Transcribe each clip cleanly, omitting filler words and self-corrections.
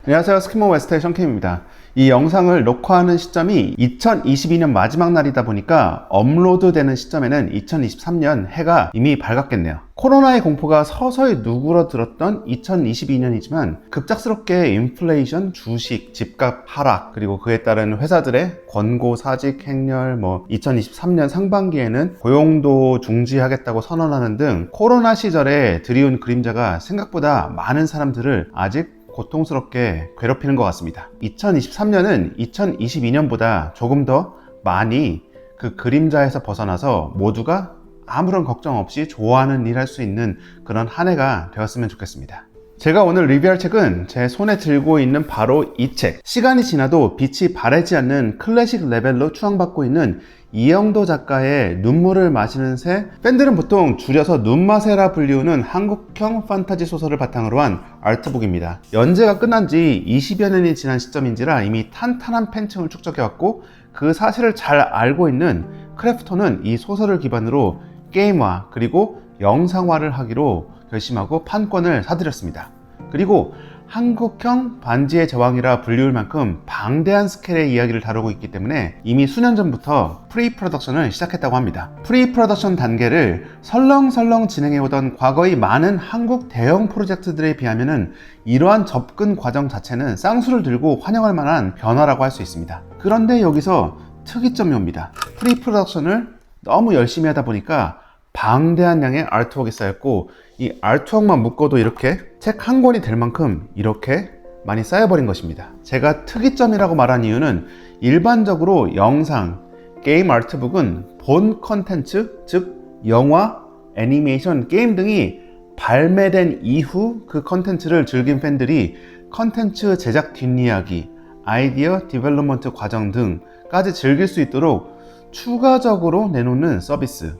안녕하세요. 스키머 웨스트의 션캠입니다. 이 영상을 녹화하는 시점이 2022년 마지막 날이다 보니까 업로드 되는 시점에는 2023년 해가 이미 밝았겠네요. 코로나의 공포가 서서히 누그러들었던 2022년이지만 급작스럽게 인플레이션, 주식, 집값 하락, 그리고 그에 따른 회사들의 권고 사직 행렬, 2023년 상반기에는 고용도 중지하겠다고 선언하는 등 코로나 시절에 드리운 그림자가 생각보다 많은 사람들을 아직 고통스럽게 괴롭히는 것 같습니다. 2023년은 2022년보다 조금 더 많이 그 그림자에서 벗어나서 모두가 아무런 걱정 없이 좋아하는 일 할 수 있는 그런 한 해가 되었으면 좋겠습니다. 제가 오늘 리뷰할 책은 제 손에 들고 있는 바로 이 책, 시간이 지나도 빛이 바래지 않는 클래식 레벨로 추앙받고 있는 이영도 작가의 눈물을 마시는 새, 팬들은 보통 줄여서 눈마새라 불리우는 한국형 판타지 소설을 바탕으로 한 아트북입니다. 연재가 끝난 지 20여 년이 지난 시점인지라 이미 탄탄한 팬층을 축적해왔고 그 사실을 잘 알고 있는 크래프톤은 이 소설을 기반으로 게임화 그리고 영상화를 하기로 결심하고 판권을 사들였습니다. 그리고 한국형 반지의 제왕이라 불리울 만큼 방대한 스케일의 이야기를 다루고 있기 때문에 이미 수년 전부터 프리 프로덕션을 시작했다고 합니다. 프리 프로덕션 단계를 설렁설렁 진행해오던 과거의 많은 한국 대형 프로젝트들에 비하면 이러한 접근 과정 자체는 쌍수를 들고 환영할 만한 변화라고 할 수 있습니다. 그런데 여기서 특이점이 옵니다. 프리 프로덕션을 너무 열심히 하다 보니까 방대한 양의 아트웍이 쌓였고 이 아트웍만 묶어도 이렇게 책 한 권이 될 만큼 이렇게 많이 쌓여버린 것입니다. 제가 특이점이라고 말한 이유는 일반적으로 영상, 게임 아트북은 본 컨텐츠, 즉 영화, 애니메이션, 게임 등이 발매된 이후 그 컨텐츠를 즐긴 팬들이 컨텐츠 제작 뒷이야기, 아이디어 디벨롭먼트 과정 등까지 즐길 수 있도록 추가적으로 내놓는 서비스,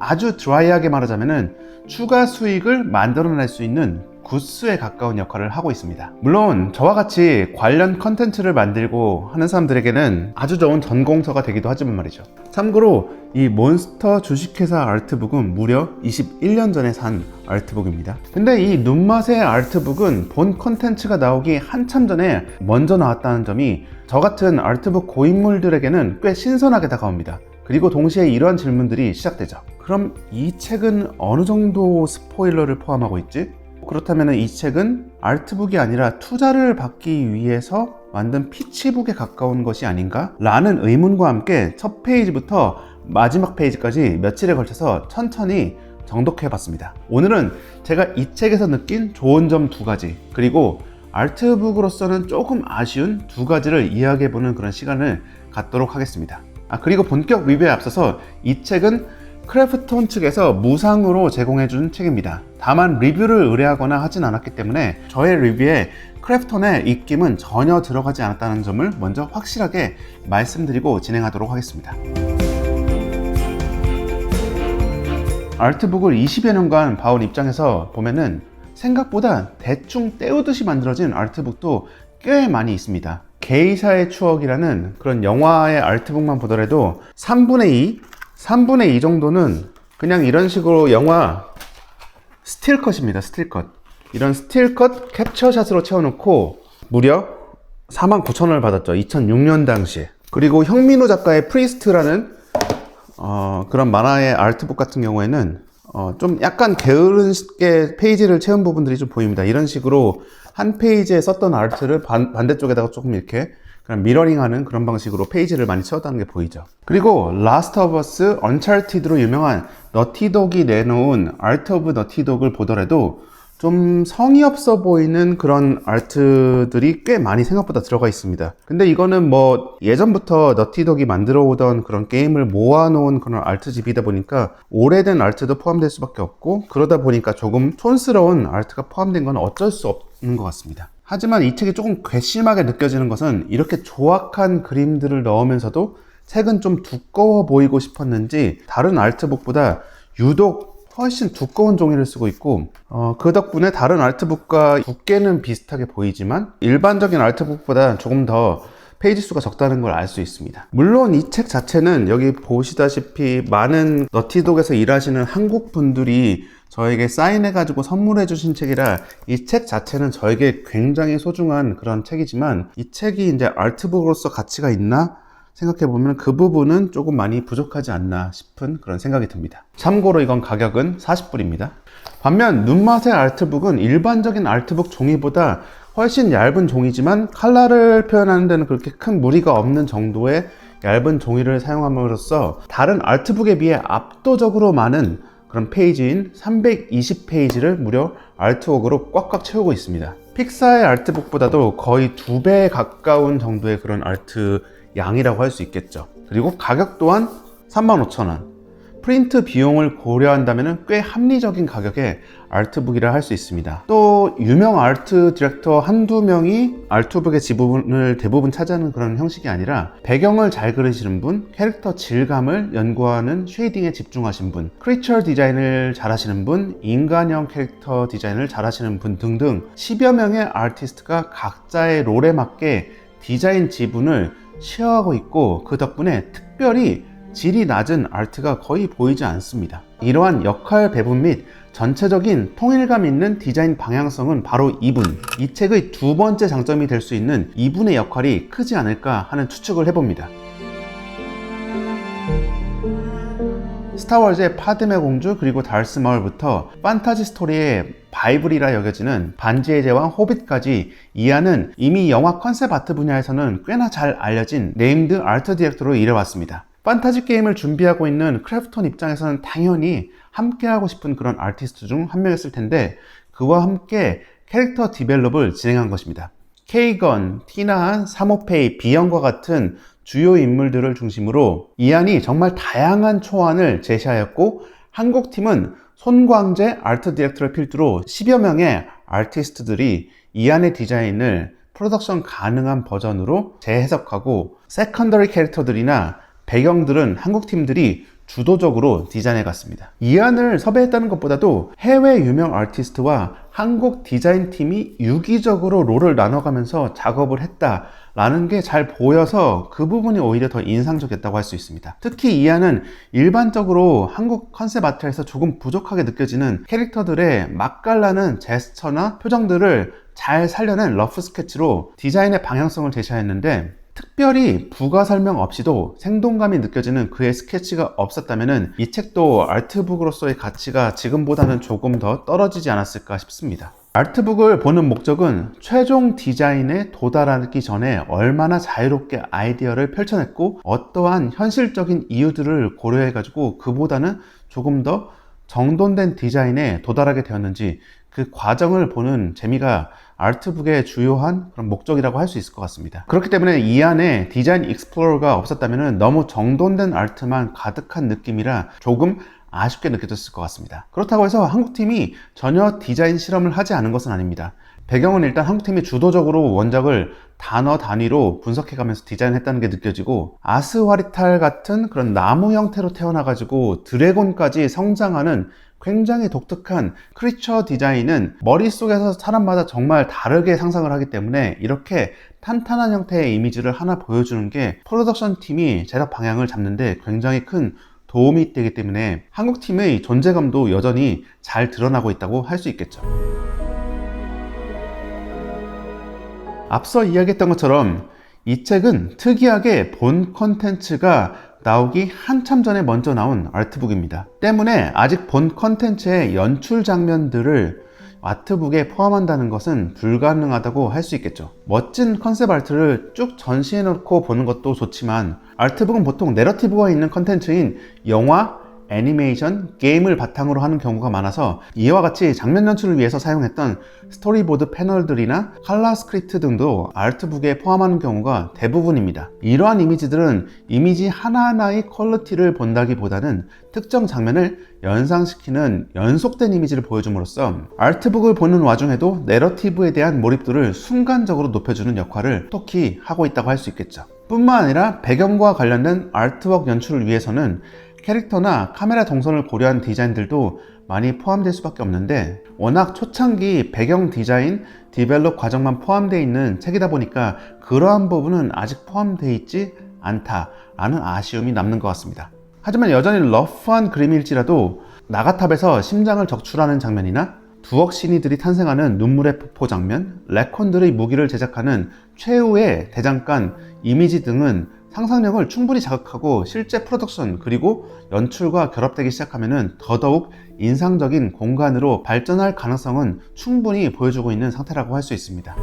아주 드라이하게 말하자면 추가 수익을 만들어낼 수 있는 굿즈에 가까운 역할을 하고 있습니다. 물론 저와 같이 관련 컨텐츠를 만들고 하는 사람들에게는 아주 좋은 전공서가 되기도 하지만 말이죠. 참고로 이 몬스터 주식회사 아트북은 무려 21년 전에 산 아트북입니다. 근데 이 눈맛의 아트북은 본 컨텐츠가 나오기 한참 전에 먼저 나왔다는 점이 저 같은 아트북 고인물들에게는 꽤 신선하게 다가옵니다. 그리고 동시에 이러한 질문들이 시작되죠. 그럼 이 책은 어느 정도 스포일러를 포함하고 있지? 그렇다면 이 책은 아트북이 아니라 투자를 받기 위해서 만든 피치북에 가까운 것이 아닌가? 라는 의문과 함께 첫 페이지부터 마지막 페이지까지 며칠에 걸쳐서 천천히 정독해 봤습니다. 오늘은 제가 이 책에서 느낀 좋은 점 2가지, 그리고 아트북으로서는 조금 아쉬운 2가지를 이야기해보는 그런 시간을 갖도록 하겠습니다. 그리고 본격 리뷰에 앞서서 이 책은 크래프톤 측에서 무상으로 제공해준 책입니다. 다만 리뷰를 의뢰하거나 하진 않았기 때문에 저의 리뷰에 크래프톤의 입김은 전혀 들어가지 않았다는 점을 먼저 확실하게 말씀드리고 진행하도록 하겠습니다. 아트북을 20여 년간 봐온 입장에서 보면은 생각보다 대충 때우듯이 만들어진 아트북도 꽤 많이 있습니다. 게이샤의 추억이라는 그런 영화의 아트북만 보더라도 3분의 2 정도는 그냥 이런 식으로 영화 스틸컷입니다. 스틸컷. 이런 스틸컷 캡처샷으로 채워놓고 무려 49,000원을 받았죠. 2006년 당시에. 그리고 형민우 작가의 프리스트라는 그런 만화의 아트북 같은 경우에는 좀 약간 게으르게 페이지를 채운 부분들이 좀 보입니다. 이런 식으로 한 페이지에 썼던 아트를 반대쪽에다가 조금 이렇게 그냥 미러링하는 그런 방식으로 페이지를 많이 채웠다는 게 보이죠. 그리고 라스트 오브 어스, 언차티드로 유명한 너티독이 내놓은 아트 오브 너티독을 보더라도 좀 성의 없어 보이는 그런 아트들이 꽤 많이 생각보다 들어가 있습니다. 근데 이거는 예전부터 너티독이 만들어 오던 그런 게임을 모아놓은 그런 아트집이다 보니까 오래된 아트도 포함될 수밖에 없고, 그러다 보니까 조금 촌스러운 아트가 포함된 건 어쩔 수 없는 것 같습니다. 하지만 이 책이 조금 괘씸하게 느껴지는 것은 이렇게 조악한 그림들을 넣으면서도 책은 좀 두꺼워 보이고 싶었는지 다른 아트북보다 유독 훨씬 두꺼운 종이를 쓰고 있고, 그 덕분에 다른 아트북과 두께는 비슷하게 보이지만 일반적인 아트북보다 조금 더 페이지 수가 적다는 걸 알 수 있습니다. 물론 이 책 자체는 여기 보시다시피 많은 너티독에서 일하시는 한국 분들이 저에게 사인해가지고 선물해 주신 책이라 이 책 자체는 저에게 굉장히 소중한 그런 책이지만 이 책이 이제 아트북으로서 가치가 있나 생각해보면 그 부분은 조금 많이 부족하지 않나 싶은 그런 생각이 듭니다. 참고로 이건 가격은 40불입니다. 반면 눈맛의 아트북은 일반적인 아트북 종이보다 훨씬 얇은 종이지만 컬러를 표현하는 데는 그렇게 큰 무리가 없는 정도의 얇은 종이를 사용함으로써 다른 아트북에 비해 압도적으로 많은 그런 페이지인 320페이지를 무려 아트웍으로 꽉꽉 채우고 있습니다. 픽사의 아트북보다도 거의 2배에 가까운 정도의 그런 아트 양이라고 할 수 있겠죠. 그리고 가격 또한 35,000원. 프린트 비용을 고려한다면 꽤 합리적인 가격의 아트북이라 할 수 있습니다. 또 유명 아트 디렉터 한두 명이 아트북의 지분을 대부분 차지하는 그런 형식이 아니라 배경을 잘 그리시는 분, 캐릭터 질감을 연구하는 쉐이딩에 집중하신 분, 크리처 디자인을 잘하시는 분, 인간형 캐릭터 디자인을 잘하시는 분 등등 10여 명의 아티스트가 각자의 롤에 맞게 디자인 지분을 쉐어하고 있고 그 덕분에 특별히 질이 낮은 아트가 거의 보이지 않습니다. 이러한 역할 배분 및 전체적인 통일감 있는 디자인 방향성은 바로 이분, 이 책의 두 번째 장점이 될 수 있는 이분의 역할이 크지 않을까 하는 추측을 해봅니다. 스타워즈의 파드메 공주 그리고 달스 마을부터 판타지 스토리의 바이블이라 여겨지는 반지의 제왕 호빗까지 이안은 이미 영화 컨셉 아트 분야에서는 꽤나 잘 알려진 네임드 아트 디렉터로 일해왔습니다. 판타지 게임을 준비하고 있는 크래프톤 입장에서는 당연히 함께하고 싶은 그런 아티스트 중 한 명이었을 텐데 그와 함께 캐릭터 디벨롭을 진행한 것입니다. 케이건, 티나한, 사모페이, 비영과 같은 주요 인물들을 중심으로 이안이 정말 다양한 초안을 제시하였고 한국 팀은 손광재 아트 디렉터를 필두로 10여 명의 아티스트들이 이안의 디자인을 프로덕션 가능한 버전으로 재해석하고 세컨더리 캐릭터들이나 배경들은 한국 팀들이 주도적으로 디자인해 갔습니다. 이안을 섭외했다는 것보다도 해외 유명 아티스트와 한국 디자인 팀이 유기적으로 롤을 나눠가면서 작업을 했다라는 게 잘 보여서 그 부분이 오히려 더 인상적이었다고 할 수 있습니다. 특히 이안은 일반적으로 한국 컨셉 아트에서 조금 부족하게 느껴지는 캐릭터들의 맛깔나는 제스처나 표정들을 잘 살려낸 러프 스케치로 디자인의 방향성을 제시하였는데 특별히 부가 설명 없이도 생동감이 느껴지는 그의 스케치가 없었다면 이 책도 아트북으로서의 가치가 지금보다는 조금 더 떨어지지 않았을까 싶습니다. 아트북을 보는 목적은 최종 디자인에 도달하기 전에 얼마나 자유롭게 아이디어를 펼쳐냈고 어떠한 현실적인 이유들을 고려해가지고 그보다는 조금 더 정돈된 디자인에 도달하게 되었는지 그 과정을 보는 재미가 아트북의 주요한 그런 목적이라고 할 수 있을 것 같습니다. 그렇기 때문에 이 안에 디자인 익스플로러가 없었다면 너무 정돈된 아트만 가득한 느낌이라 조금 아쉽게 느껴졌을 것 같습니다. 그렇다고 해서 한국팀이 전혀 디자인 실험을 하지 않은 것은 아닙니다. 배경은 일단 한국팀이 주도적으로 원작을 단어 단위로 분석해가면서 디자인했다는 게 느껴지고 아스와리탈 같은 그런 나무 형태로 태어나가지고 드래곤까지 성장하는 굉장히 독특한 크리처 디자인은 머릿속에서 사람마다 정말 다르게 상상을 하기 때문에 이렇게 탄탄한 형태의 이미지를 하나 보여주는 게 프로덕션 팀이 제작 방향을 잡는데 굉장히 큰 도움이 되기 때문에 한국팀의 존재감도 여전히 잘 드러나고 있다고 할 수 있겠죠. 앞서 이야기했던 것처럼 이 책은 특이하게 본 컨텐츠가 나오기 한참 전에 먼저 나온 아트북입니다. 때문에 아직 본 컨텐츠의 연출 장면들을 아트북에 포함한다는 것은 불가능하다고 할 수 있겠죠. 멋진 컨셉 아트를 쭉 전시해 놓고 보는 것도 좋지만 아트북은 보통 내러티브가 있는 컨텐츠인 영화, 애니메이션, 게임을 바탕으로 하는 경우가 많아서 이와 같이 장면 연출을 위해서 사용했던 스토리보드 패널들이나 컬러 스크립트 등도 아트북에 포함하는 경우가 대부분입니다. 이러한 이미지들은 이미지 하나하나의 퀄리티를 본다기보다는 특정 장면을 연상시키는 연속된 이미지를 보여줌으로써 아트북을 보는 와중에도 내러티브에 대한 몰입도를 순간적으로 높여주는 역할을 톡히 하고 있다고 할 수 있겠죠. 뿐만 아니라 배경과 관련된 아트웍 연출을 위해서는 캐릭터나 카메라 동선을 고려한 디자인들도 많이 포함될 수밖에 없는데 워낙 초창기 배경 디자인, 디벨롭 과정만 포함되어 있는 책이다 보니까 그러한 부분은 아직 포함되어 있지 않다라는 아쉬움이 남는 것 같습니다. 하지만 여전히 러프한 그림일지라도 나가탑에서 심장을 적출하는 장면이나 두억 신이들이 탄생하는 눈물의 폭포 장면, 레콘들의 무기를 제작하는 최후의 대장간 이미지 등은 상상력을 충분히 자극하고 실제 프로덕션 그리고 연출과 결합되기 시작하면 더더욱 인상적인 공간으로 발전할 가능성은 충분히 보여주고 있는 상태라고 할 수 있습니다.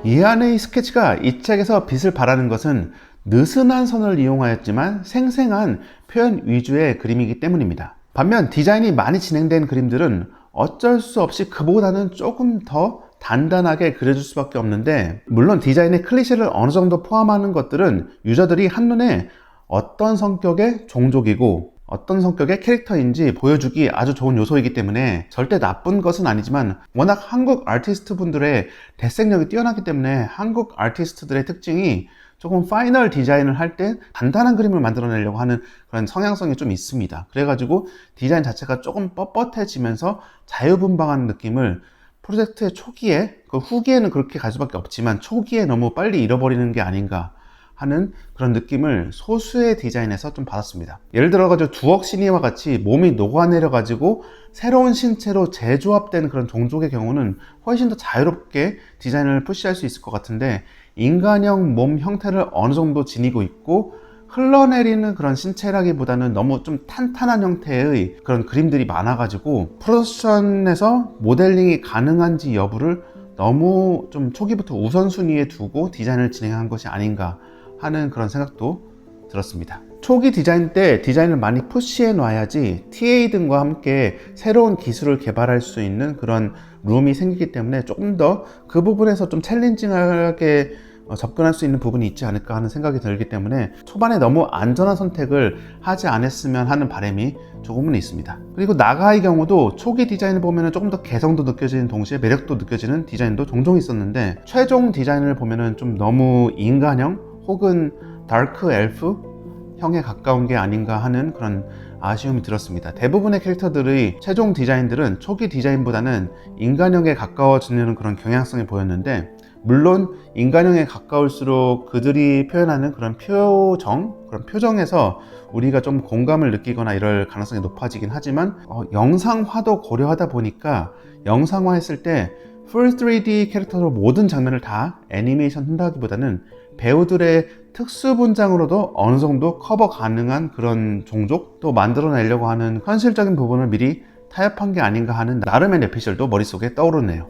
이안의 스케치가 이 책에서 빛을 발하는 것은 느슨한 선을 이용하였지만 생생한 표현 위주의 그림이기 때문입니다. 반면 디자인이 많이 진행된 그림들은 어쩔 수 없이 그보다는 조금 더 단단하게 그려줄 수밖에 없는데, 물론 디자인의 클리셰를 어느 정도 포함하는 것들은 유저들이 한눈에 어떤 성격의 종족이고 어떤 성격의 캐릭터인지 보여주기 아주 좋은 요소이기 때문에 절대 나쁜 것은 아니지만, 워낙 한국 아티스트 분들의 대생력이 뛰어나기 때문에 한국 아티스트들의 특징이 조금 파이널 디자인을 할 때 단단한 그림을 만들어내려고 하는 그런 성향성이 좀 있습니다. 그래가지고 디자인 자체가 조금 뻣뻣해지면서 자유분방한 느낌을 프로젝트의 초기에, 그 후기에는 그렇게 갈 수밖에 없지만 초기에 너무 빨리 잃어버리는 게 아닌가 하는 그런 느낌을 소수의 디자인에서 좀 받았습니다. 예를 들어가지고 두억 신이와 같이 몸이 녹아내려가지고 새로운 신체로 재조합된 그런 종족의 경우는 훨씬 더 자유롭게 디자인을 푸시할 수 있을 것 같은데, 인간형 몸 형태를 어느 정도 지니고 있고 흘러내리는 그런 신체라기보다는 너무 좀 탄탄한 형태의 그런 그림들이 많아가지고 프로덕션에서 모델링이 가능한지 여부를 너무 좀 초기부터 우선순위에 두고 디자인을 진행한 것이 아닌가 하는 그런 생각도 들었습니다. 초기 디자인 때 디자인을 많이 푸시해 놔야지 TA 등과 함께 새로운 기술을 개발할 수 있는 그런 룸이 생기기 때문에 조금 더 그 부분에서 좀 챌린징하게 접근할 수 있는 부분이 있지 않을까 하는 생각이 들기 때문에 초반에 너무 안전한 선택을 하지 않았으면 하는 바람이 조금은 있습니다. 그리고 나가의 경우도 초기 디자인을 보면 조금 더 개성도 느껴지는 동시에 매력도 느껴지는 디자인도 종종 있었는데, 최종 디자인을 보면 좀 너무 인간형 혹은 다크 엘프 형에 가까운 게 아닌가 하는 그런 아쉬움이 들었습니다. 대부분의 캐릭터들의 최종 디자인들은 초기 디자인보다는 인간형에 가까워지는 그런 경향성이 보였는데, 물론 인간형에 가까울수록 그들이 표현하는 그런 그런 표정에서 우리가 좀 공감을 느끼거나 이럴 가능성이 높아지긴 하지만, 영상화도 고려하다 보니까 영상화 했을 때 풀 3D 캐릭터로 모든 장면을 다 애니메이션 한다기보다는 배우들의 특수 분장으로도 어느 정도 커버 가능한 그런 종족도 만들어내려고 하는 현실적인 부분을 미리 타협한 게 아닌가 하는 나름의 내피셜도 머릿속에 떠오르네요.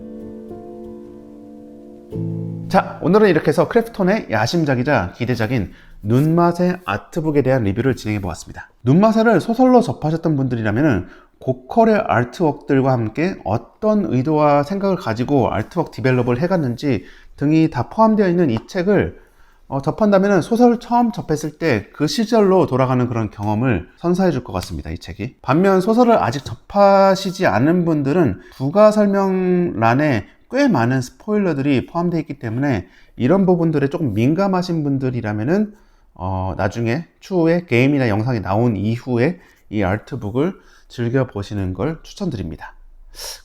자, 오늘은 이렇게 해서 크래프톤의 야심작이자 기대작인 눈맛의 아트북에 대한 리뷰를 진행해 보았습니다. 눈맛을 소설로 접하셨던 분들이라면 고퀄의 아트웍들과 함께 어떤 의도와 생각을 가지고 아트웍 디벨롭을 해갔는지 등이 다 포함되어 있는 이 책을 접한다면 소설을 처음 접했을 때 그 시절로 돌아가는 그런 경험을 선사해 줄 것 같습니다, 이 책이. 반면 소설을 아직 접하시지 않은 분들은 부가 설명란에 꽤 많은 스포일러들이 포함되어 있기 때문에 이런 부분들에 조금 민감하신 분들이라면은 나중에 추후에 게임이나 영상이 나온 이후에 이 아트북을 즐겨보시는 걸 추천드립니다.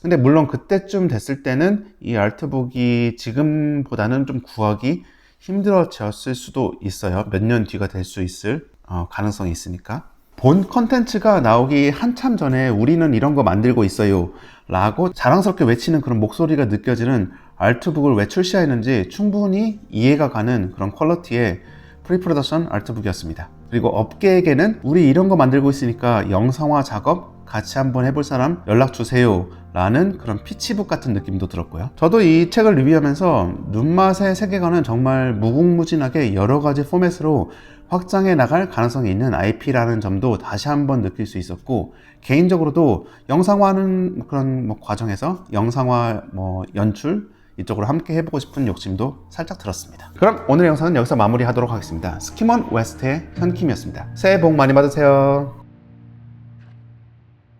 근데 물론 그때쯤 됐을 때는 이 아트북이 지금보다는 좀 구하기 힘들어졌을 수도 있어요. 몇 년 뒤가 될 수 있을 가능성이 있으니까. 본 컨텐츠가 나오기 한참 전에 우리는 이런 거 만들고 있어요 라고 자랑스럽게 외치는 그런 목소리가 느껴지는 아트북을 왜 출시했는지 충분히 이해가 가는 그런 퀄리티의 프리프로덕션 아트북이었습니다. 그리고 업계에게는 우리 이런 거 만들고 있으니까 영상화 작업 같이 한번 해볼 사람 연락 주세요 라는 그런 피치북 같은 느낌도 들었고요. 저도 이 책을 리뷰하면서 눈맛의 세계관은 정말 무궁무진하게 여러 가지 포맷으로 확장해 나갈 가능성이 있는 IP라는 점도 다시 한번 느낄 수 있었고, 개인적으로도 영상화하는 그런 과정에서 영상화 연출 이쪽으로 함께 해보고 싶은 욕심도 살짝 들었습니다. 그럼 오늘 영상은 여기서 마무리하도록 하겠습니다. 스키먼 웨스트의 현킴이었습니다. 새해 복 많이 받으세요.